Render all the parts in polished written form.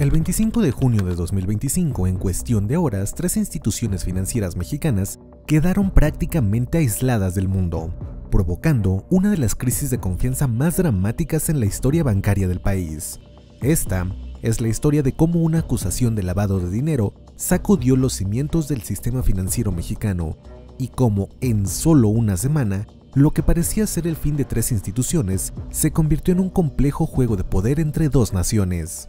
El 25 de junio de 2025, en cuestión de horas, 3 instituciones financieras mexicanas quedaron prácticamente aisladas del mundo, provocando una de las crisis de confianza más dramáticas en la historia bancaria del país. Esta es la historia de cómo una acusación de lavado de dinero sacudió los cimientos del sistema financiero mexicano y cómo en solo una semana, lo que parecía ser el fin de 3 instituciones se convirtió en un complejo juego de poder entre 2 naciones.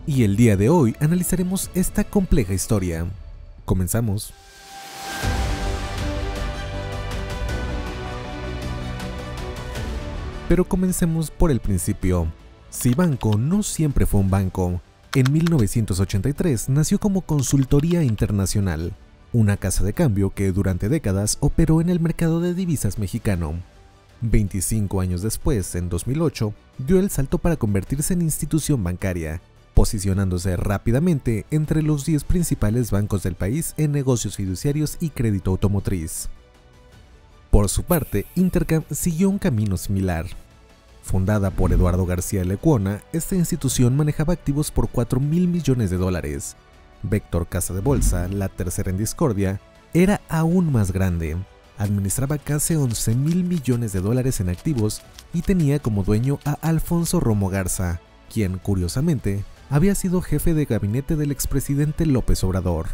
Y el día de hoy analizaremos esta compleja historia. Comenzamos. Pero comencemos por el principio. Cibanco no siempre fue un banco. En 1983 nació como Consultoría Internacional, una casa de cambio que durante décadas operó en el mercado de divisas mexicano. 25 años después, en 2008, dio el salto para convertirse en institución bancaria, posicionándose rápidamente entre los 10 principales bancos del país en negocios fiduciarios y crédito automotriz. Por su parte, Intercam siguió un camino similar. Fundada por Eduardo García Lecuona, esta institución manejaba activos por $4,000 millones. Vector Casa de Bolsa, la tercera en discordia, era aún más grande. Administraba casi $11,000 millones en activos y tenía como dueño a Alfonso Romo Garza, quien, curiosamente, había sido jefe de gabinete del expresidente López Obrador.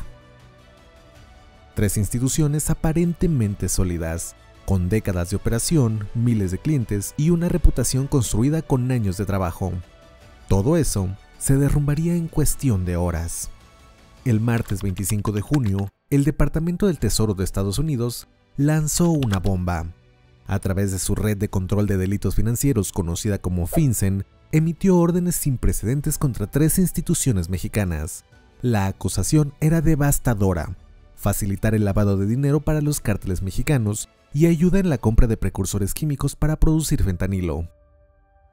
3 instituciones aparentemente sólidas, con décadas de operación, miles de clientes y una reputación construida con años de trabajo. Todo eso se derrumbaría en cuestión de horas. El martes 25 de junio, el Departamento del Tesoro de Estados Unidos lanzó una bomba. A través de su red de control de delitos financieros conocida como FinCEN, emitió órdenes sin precedentes contra 3 instituciones mexicanas. La acusación era devastadora: facilitar el lavado de dinero para los cárteles mexicanos y ayuda en la compra de precursores químicos para producir fentanilo.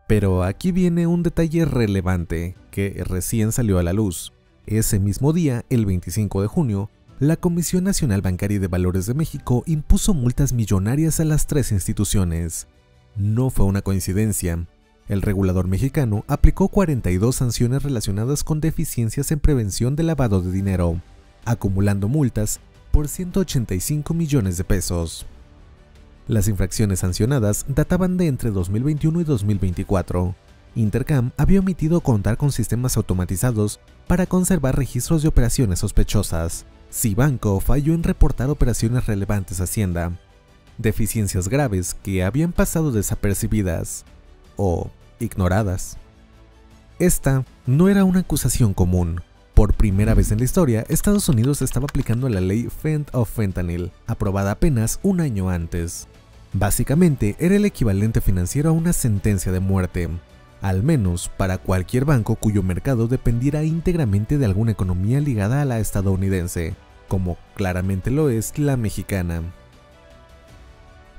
Pero aquí viene un detalle relevante que recién salió a la luz. Ese mismo día, el 25 de junio, la Comisión Nacional Bancaria y de Valores de México impuso multas millonarias a las 3 instituciones. No fue una coincidencia. El regulador mexicano aplicó 42 sanciones relacionadas con deficiencias en prevención de lavado de dinero, acumulando multas por $185 millones. Las infracciones sancionadas databan de entre 2021 y 2024. Intercam había omitido contar con sistemas automatizados para conservar registros de operaciones sospechosas. Cibanco falló en reportar operaciones relevantes a Hacienda. Deficiencias graves que habían pasado desapercibidas o ignoradas. Esta no era una acusación común. Por primera vez en la historia, Estados Unidos estaba aplicando la ley Fent of Fentanyl, aprobada apenas un año antes. Básicamente, era el equivalente financiero a una sentencia de muerte, al menos para cualquier banco cuyo mercado dependiera íntegramente de alguna economía ligada a la estadounidense, como claramente lo es la mexicana.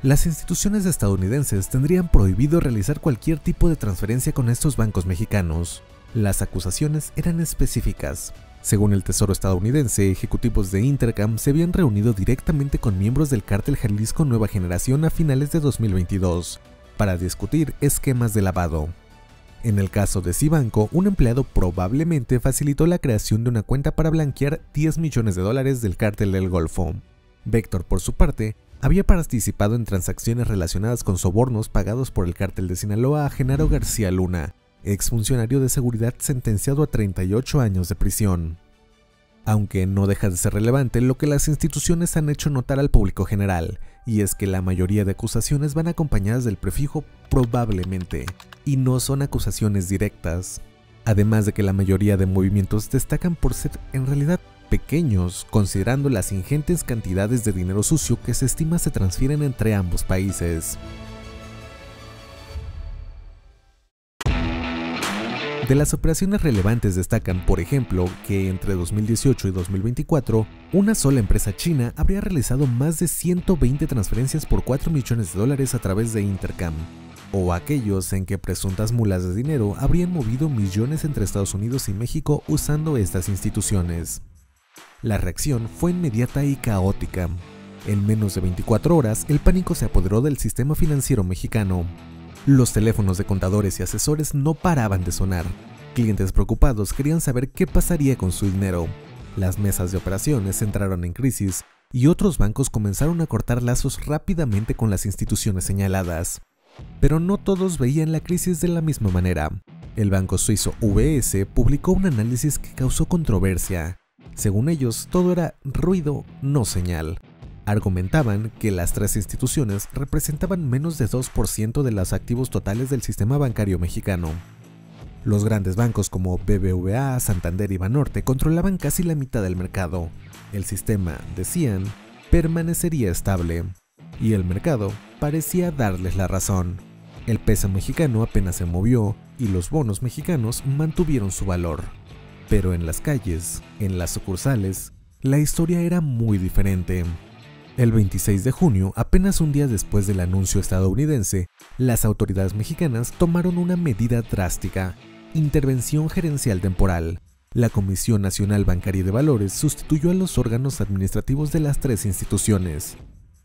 Las instituciones estadounidenses tendrían prohibido realizar cualquier tipo de transferencia con estos bancos mexicanos. Las acusaciones eran específicas. Según el Tesoro estadounidense, ejecutivos de Intercam se habían reunido directamente con miembros del cártel Jalisco Nueva Generación a finales de 2022 para discutir esquemas de lavado. En el caso de Cibanco, un empleado probablemente facilitó la creación de una cuenta para blanquear $10 millones del cártel del Golfo. Vector, por su parte, había participado en transacciones relacionadas con sobornos pagados por el cártel de Sinaloa a Genaro García Luna, exfuncionario de seguridad sentenciado a 38 años de prisión. Aunque no deja de ser relevante lo que las instituciones han hecho notar al público general, y es que la mayoría de acusaciones van acompañadas del prefijo probablemente, y no son acusaciones directas. Además de que la mayoría de movimientos destacan por ser en realidad pequeños, considerando las ingentes cantidades de dinero sucio que se estima se transfieren entre ambos países. De las operaciones relevantes destacan, por ejemplo, que entre 2018 y 2024, una sola empresa china habría realizado más de 120 transferencias por $4 millones a través de Intercam, o aquellos en que presuntas mulas de dinero habrían movido millones entre Estados Unidos y México usando estas instituciones. La reacción fue inmediata y caótica. En menos de 24 horas, el pánico se apoderó del sistema financiero mexicano. Los teléfonos de contadores y asesores no paraban de sonar. Clientes preocupados querían saber qué pasaría con su dinero. Las mesas de operaciones entraron en crisis y otros bancos comenzaron a cortar lazos rápidamente con las instituciones señaladas. Pero no todos veían la crisis de la misma manera. El banco suizo UBS publicó un análisis que causó controversia. Según ellos, todo era ruido, no señal. Argumentaban que las tres instituciones representaban menos de 2% de los activos totales del sistema bancario mexicano. Los grandes bancos como BBVA, Santander y Banorte controlaban casi la mitad del mercado. El sistema, decían, permanecería estable. Y el mercado parecía darles la razón. El peso mexicano apenas se movió y los bonos mexicanos mantuvieron su valor. Pero en las calles, en las sucursales, la historia era muy diferente. El 26 de junio, apenas un día después del anuncio estadounidense, las autoridades mexicanas tomaron una medida drástica: intervención gerencial temporal. La Comisión Nacional Bancaria y de Valores sustituyó a los órganos administrativos de las tres instituciones.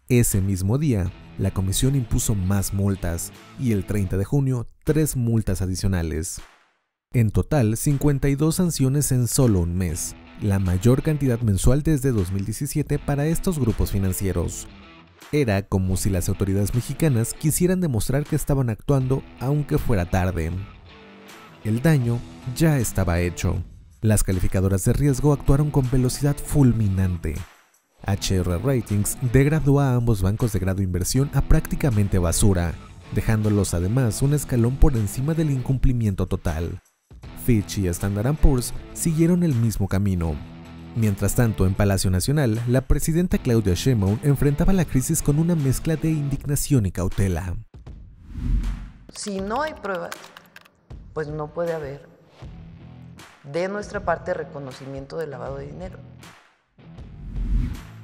Ese mismo día, la comisión impuso más multas y el 30 de junio, 3 multas adicionales. En total, 52 sanciones en solo un mes, la mayor cantidad mensual desde 2017 para estos grupos financieros. Era como si las autoridades mexicanas quisieran demostrar que estaban actuando aunque fuera tarde. El daño ya estaba hecho. Las calificadoras de riesgo actuaron con velocidad fulminante. HR Ratings degradó a ambos bancos de grado inversión a prácticamente basura, dejándolos además un escalón por encima del incumplimiento total. Fitch y Standard & Poor's siguieron el mismo camino. Mientras tanto, en Palacio Nacional, la presidenta Claudia Sheinbaum enfrentaba la crisis con una mezcla de indignación y cautela. Si no hay pruebas, pues no puede haber de nuestra parte reconocimiento del lavado de dinero.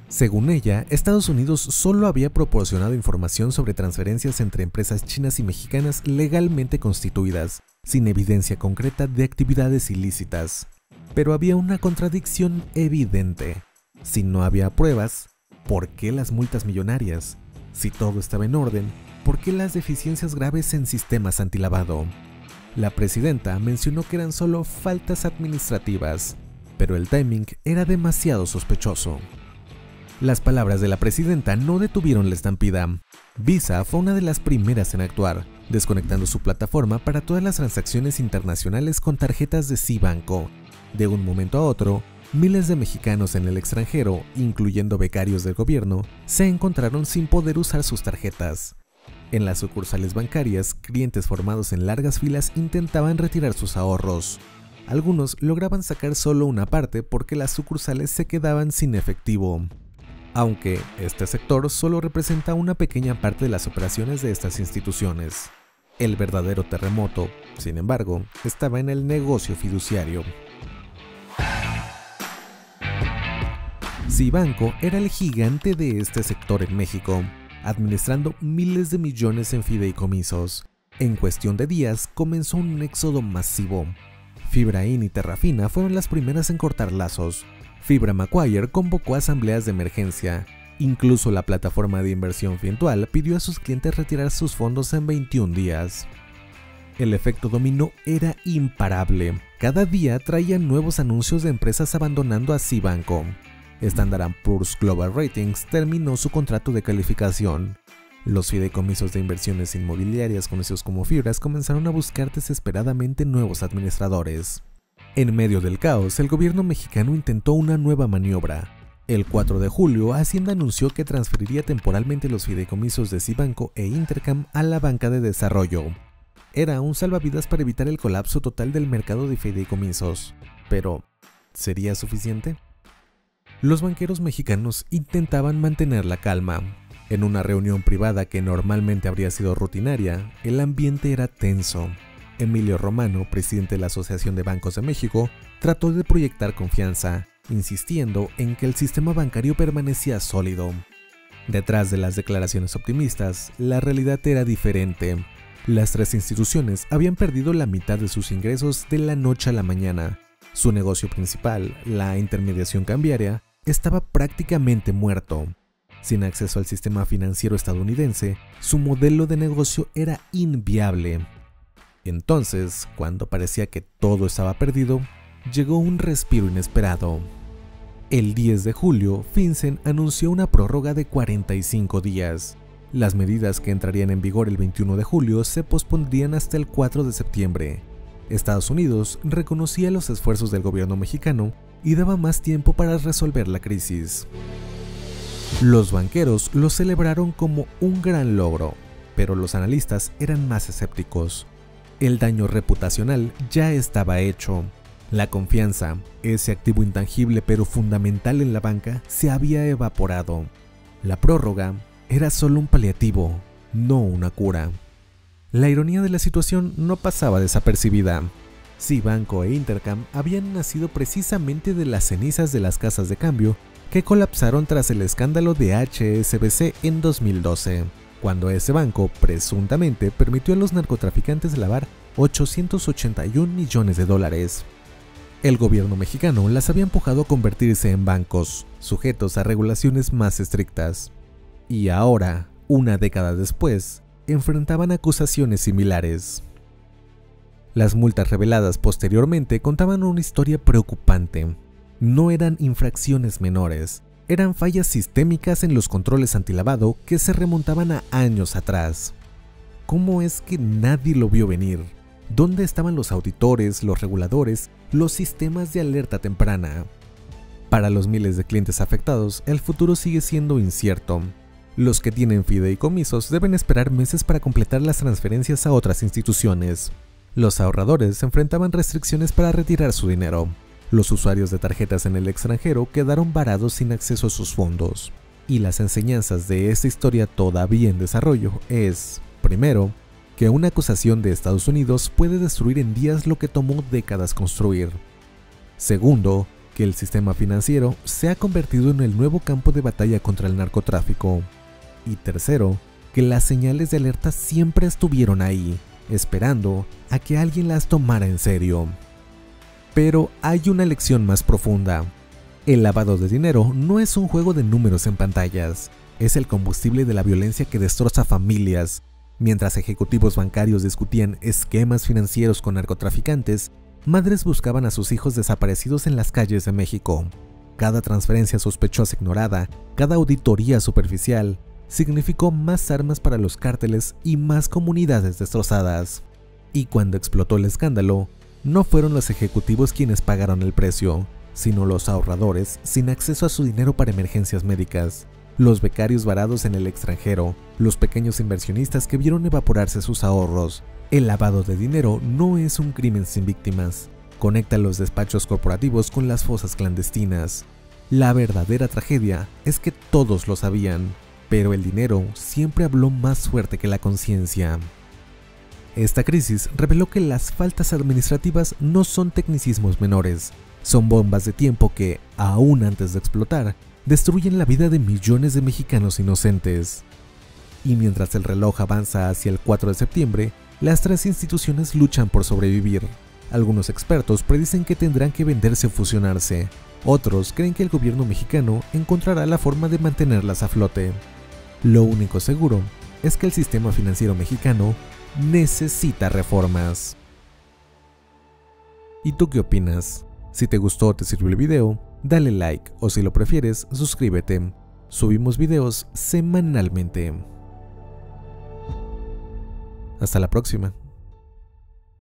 Según ella, Estados Unidos solo había proporcionado información sobre transferencias entre empresas chinas y mexicanas legalmente constituidas, sin evidencia concreta de actividades ilícitas. Pero había una contradicción evidente. Si no había pruebas, ¿por qué las multas millonarias? Si todo estaba en orden, ¿por qué las deficiencias graves en sistemas antilavado? La presidenta mencionó que eran solo faltas administrativas, pero el timing era demasiado sospechoso. Las palabras de la presidenta no detuvieron la estampida. Visa fue una de las primeras en actuar, desconectando su plataforma para todas las transacciones internacionales con tarjetas de Cibanco. De un momento a otro, miles de mexicanos en el extranjero, incluyendo becarios del gobierno, se encontraron sin poder usar sus tarjetas. En las sucursales bancarias, clientes formados en largas filas intentaban retirar sus ahorros. Algunos lograban sacar solo una parte porque las sucursales se quedaban sin efectivo. Aunque este sector solo representa una pequeña parte de las operaciones de estas instituciones. El verdadero terremoto, sin embargo, estaba en el negocio fiduciario. Cibanco era el gigante de este sector en México, administrando miles de millones en fideicomisos. En cuestión de días comenzó un éxodo masivo. Fibraín y Terrafina fueron las primeras en cortar lazos. Fibra Macquarie convocó asambleas de emergencia. Incluso la plataforma de inversión Fintual pidió a sus clientes retirar sus fondos en 21 días. El efecto dominó era imparable. Cada día traían nuevos anuncios de empresas abandonando a Cibanco. Standard & Poor's Global Ratings terminó su contrato de calificación. Los fideicomisos de inversiones inmobiliarias conocidos como Fibras comenzaron a buscar desesperadamente nuevos administradores. En medio del caos, el gobierno mexicano intentó una nueva maniobra. El 4 de julio, Hacienda anunció que transferiría temporalmente los fideicomisos de Cibanco e Intercam a la banca de desarrollo. Era un salvavidas para evitar el colapso total del mercado de fideicomisos. Pero, ¿sería suficiente? Los banqueros mexicanos intentaban mantener la calma. En una reunión privada que normalmente habría sido rutinaria, el ambiente era tenso. Emilio Romano, presidente de la Asociación de Bancos de México, trató de proyectar confianza, insistiendo en que el sistema bancario permanecía sólido. Detrás de las declaraciones optimistas, la realidad era diferente. Las tres instituciones habían perdido la mitad de sus ingresos de la noche a la mañana. Su negocio principal, la intermediación cambiaria, estaba prácticamente muerto. Sin acceso al sistema financiero estadounidense, su modelo de negocio era inviable. Entonces, cuando parecía que todo estaba perdido, llegó un respiro inesperado. El 10 de julio, FinCEN anunció una prórroga de 45 días. Las medidas que entrarían en vigor el 21 de julio se pospondrían hasta el 4 de septiembre. Estados Unidos reconocía los esfuerzos del gobierno mexicano y daba más tiempo para resolver la crisis. Los banqueros lo celebraron como un gran logro, pero los analistas eran más escépticos. El daño reputacional ya estaba hecho. La confianza, ese activo intangible pero fundamental en la banca, se había evaporado. La prórroga era solo un paliativo, no una cura. La ironía de la situación no pasaba desapercibida. Cibanco e Intercam habían nacido precisamente de las cenizas de las casas de cambio que colapsaron tras el escándalo de HSBC en 2012, cuando ese banco presuntamente permitió a los narcotraficantes lavar $881 millones. El gobierno mexicano las había empujado a convertirse en bancos, sujetos a regulaciones más estrictas. Y ahora, una década después, enfrentaban acusaciones similares. Las multas reveladas posteriormente contaban una historia preocupante. No eran infracciones menores, eran fallas sistémicas en los controles antilavado que se remontaban a años atrás. ¿Cómo es que nadie lo vio venir? ¿Dónde estaban los auditores, los reguladores, los sistemas de alerta temprana? Para los miles de clientes afectados, el futuro sigue siendo incierto. Los que tienen fideicomisos deben esperar meses para completar las transferencias a otras instituciones. Los ahorradores enfrentaban restricciones para retirar su dinero. Los usuarios de tarjetas en el extranjero quedaron varados sin acceso a sus fondos. Y las enseñanzas de esta historia todavía en desarrollo es, primero, que una acusación de Estados Unidos puede destruir en días lo que tomó décadas construir. Segundo, que el sistema financiero se ha convertido en el nuevo campo de batalla contra el narcotráfico. Y tercero, que las señales de alerta siempre estuvieron ahí, esperando a que alguien las tomara en serio. Pero hay una lección más profunda. El lavado de dinero no es un juego de números en pantallas, es el combustible de la violencia que destroza familias. Mientras ejecutivos bancarios discutían esquemas financieros con narcotraficantes, madres buscaban a sus hijos desaparecidos en las calles de México. Cada transferencia sospechosa ignorada, cada auditoría superficial, significó más armas para los cárteles y más comunidades destrozadas. Y cuando explotó el escándalo, no fueron los ejecutivos quienes pagaron el precio, sino los ahorradores sin acceso a su dinero para emergencias médicas, los becarios varados en el extranjero, los pequeños inversionistas que vieron evaporarse sus ahorros. El lavado de dinero no es un crimen sin víctimas. Conecta los despachos corporativos con las fosas clandestinas. La verdadera tragedia es que todos lo sabían, pero el dinero siempre habló más fuerte que la conciencia. Esta crisis reveló que las faltas administrativas no son tecnicismos menores, son bombas de tiempo que, aún antes de explotar, destruyen la vida de millones de mexicanos inocentes. Y mientras el reloj avanza hacia el 4 de septiembre, las tres instituciones luchan por sobrevivir. Algunos expertos predicen que tendrán que venderse o fusionarse, otros creen que el gobierno mexicano encontrará la forma de mantenerlas a flote. Lo único seguro es que el sistema financiero mexicano necesita reformas. ¿Y tú qué opinas? Si te gustó o te sirvió el video, dale like o si lo prefieres, suscríbete. Subimos videos semanalmente. Hasta la próxima.